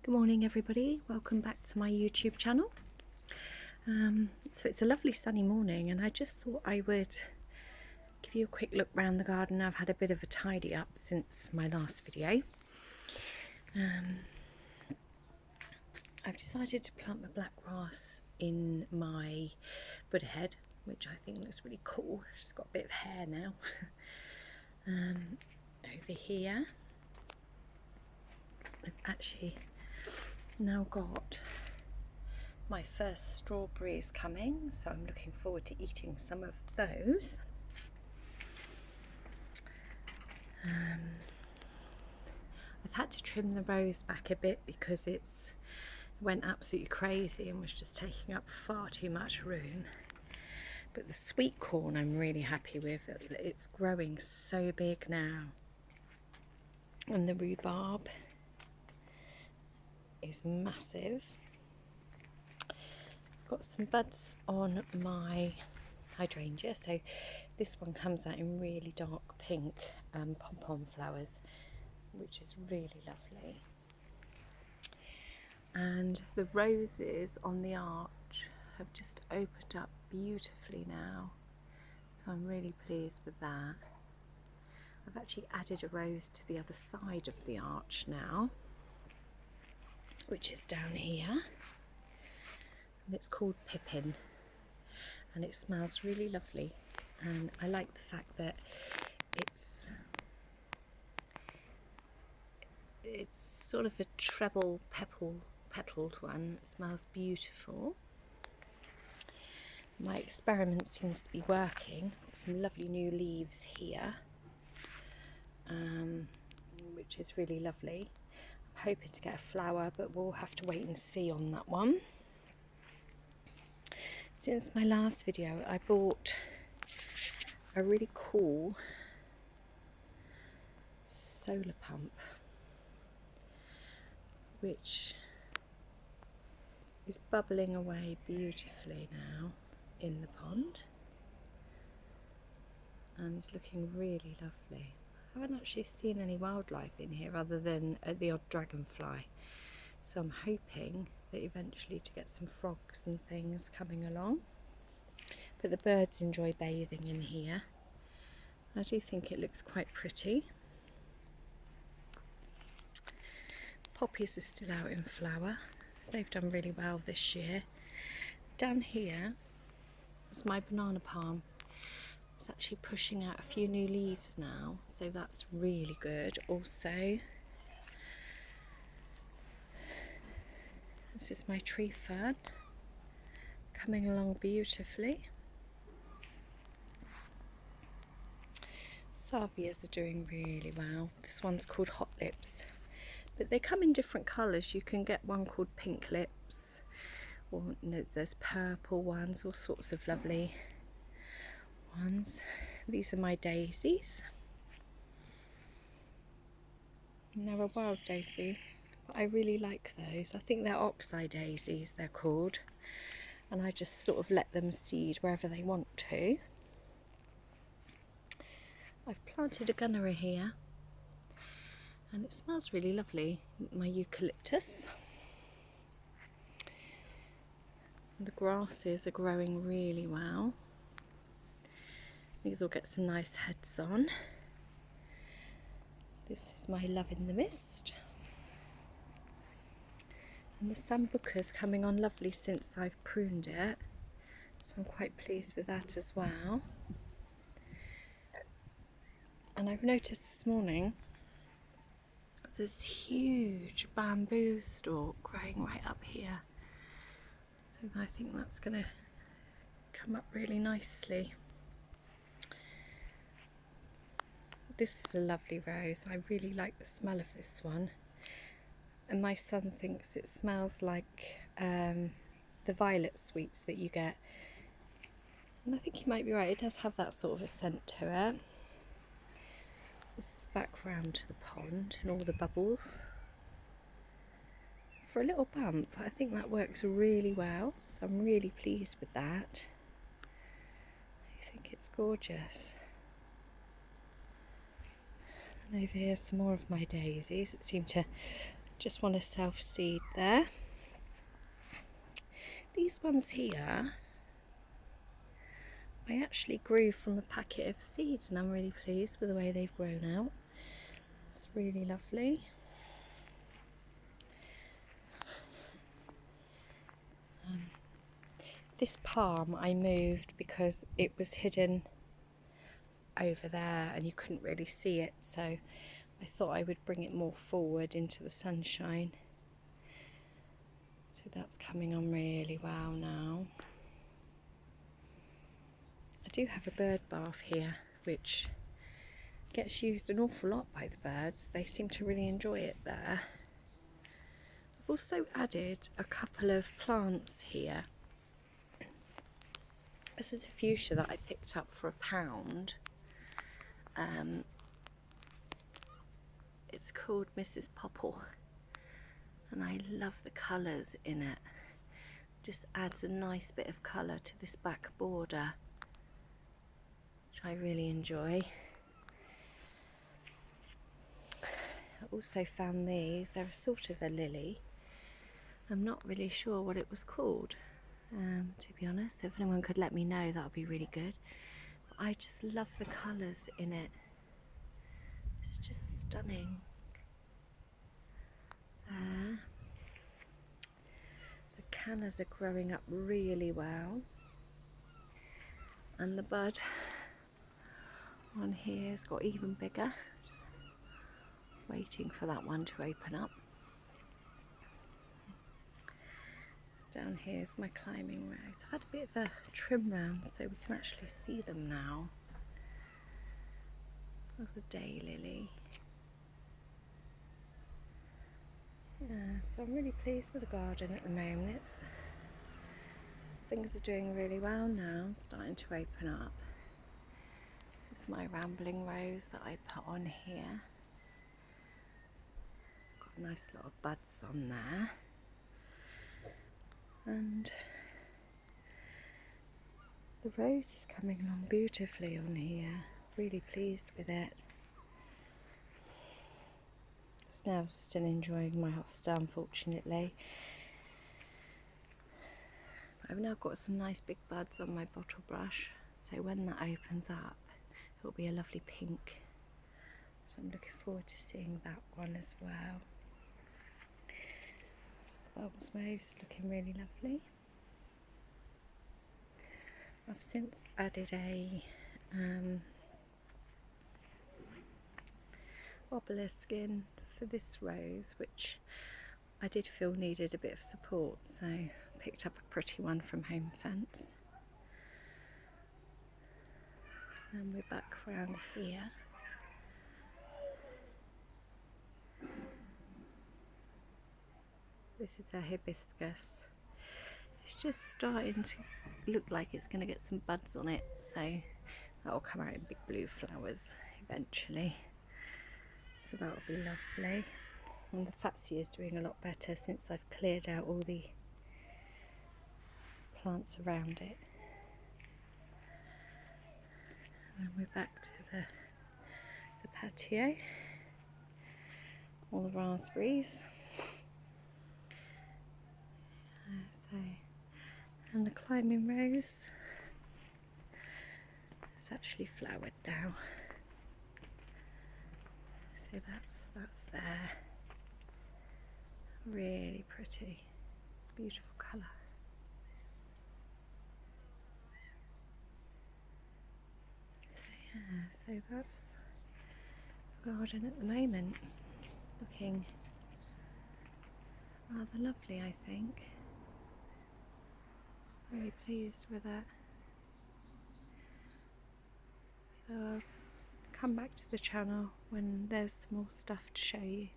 Good morning everybody, welcome back to my YouTube channel. So it's a lovely sunny morning and I just thought I would give you a quick look around the garden. I've had a bit of a tidy up since my last video. I've decided to plant my black grass in my Buddha head, which I think looks really cool. It's got a bit of hair now. Over here I've actually now got my first strawberries coming, so I'm looking forward to eating some of those. I've had to trim the rose back a bit because it went absolutely crazy and was just taking up far too much room. But the sweet corn I'm really happy with. It's growing so big now. And the rhubarb is massive. Got some buds on my hydrangea, so this one comes out in really dark pink pom-pom flowers, which is really lovely. And the roses on the arch have just opened up beautifully now, so I'm really pleased with that. I've actually added a rose to the other side of the arch now, which is down here. And it's called Pippin and it smells really lovely, and I like the fact that it's sort of a treble petaled one. It smells beautiful. My experiment seems to be working. Got some lovely new leaves here, which is really lovely. I'm hoping to get a flower, but we'll have to wait and see on that one. Since my last video, I bought a really cool solar pump, which is bubbling away beautifully now in the pond, and it's looking really lovely. I haven't actually seen any wildlife in here other than the odd dragonfly, so I'm hoping that eventually to get some frogs and things coming along. But the birds enjoy bathing in here. I do think it looks quite pretty. Poppies are still out in flower. They've done really well this year. Down here is my banana palm. It's actually pushing out a few new leaves now, so that's really good. Also, this is my tree fern, coming along beautifully. Salvias are doing really well. This one's called Hot Lips, but they come in different colours. You can get one called Pink Lips, or no, there's purple ones, all sorts of lovely ones. These are my daisies. And they're a wild daisy, but I really like those. I think they're oxeye daisies they're called, and I just sort of let them seed wherever they want to. I've planted a gunnery here and it smells really lovely, my eucalyptus. The grasses are growing really well. These will get some nice heads on. This is my love in the mist. And the sambuca's coming on lovely since I've pruned it, so I'm quite pleased with that as well. And I've noticed this morning this huge bamboo stalk growing right up here, so I think that's going to come up really nicely. This is a lovely rose. I really like the smell of this one, and my son thinks it smells like the violet sweets that you get, and I think he might be right. It does have that sort of a scent to it. So this is back round to the pond and all the bubbles. For a little bump, I think that works really well, so I'm really pleased with that. I think it's gorgeous. And over here some more of my daisies that seem to just want to self-seed there. These ones here I actually grew from a packet of seeds, and I'm really pleased with the way they've grown out. It's really lovely. This palm I moved because it was hidden over there and you couldn't really see it, so I thought I would bring it more forward into the sunshine. So that's coming on really well now. I do have a bird bath here which gets used an awful lot by the birds. They seem to really enjoy it there. I've also added a couple of plants here. This is a fuchsia that I picked up for £1. It's called Mrs. Popple, and I love the colours in it. Just adds a nice bit of colour to this back border, which I really enjoy. I also found these. They're a sort of a lily. I'm not really sure what it was called, to be honest. If anyone could let me know, that would be really good. But I just love the colours in it. It's just stunning. The cannas are growing up really well, and the bud on here has got even bigger. Just waiting for that one to open up. Down here is my climbing rose. I've had a bit of a trim round so we can actually see them now. There's a daylily. Yeah, so I'm really pleased with the garden at the moment. Things are doing really well now, starting to open up. This is my rambling rose that I put on here. Got a nice lot of buds on there. And the rose is coming along beautifully on here. Really pleased with it. Snails are still enjoying my hosta, unfortunately. I've now got some nice big buds on my bottle brush, so when that opens up it'll be a lovely pink. So I'm looking forward to seeing that one as well. The bulbs moves looking really lovely. I've since added a wobbler skin for this rose, which I did feel needed a bit of support, so I picked up a pretty one from Home Sense. And we're back around here. This is a hibiscus. It's just starting to look like it's going to get some buds on it, so that will come out in big blue flowers eventually. So that will be lovely. And the Fatsia is doing a lot better since I've cleared out all the plants around it. And we're back to the patio. All the raspberries. And the climbing rose is actually flowered now. So that's there. Really pretty, beautiful colour. So yeah, so that's the garden at the moment. Looking rather lovely, I think. Really pleased with it. So I'll come back to the channel when there's some more stuff to show you.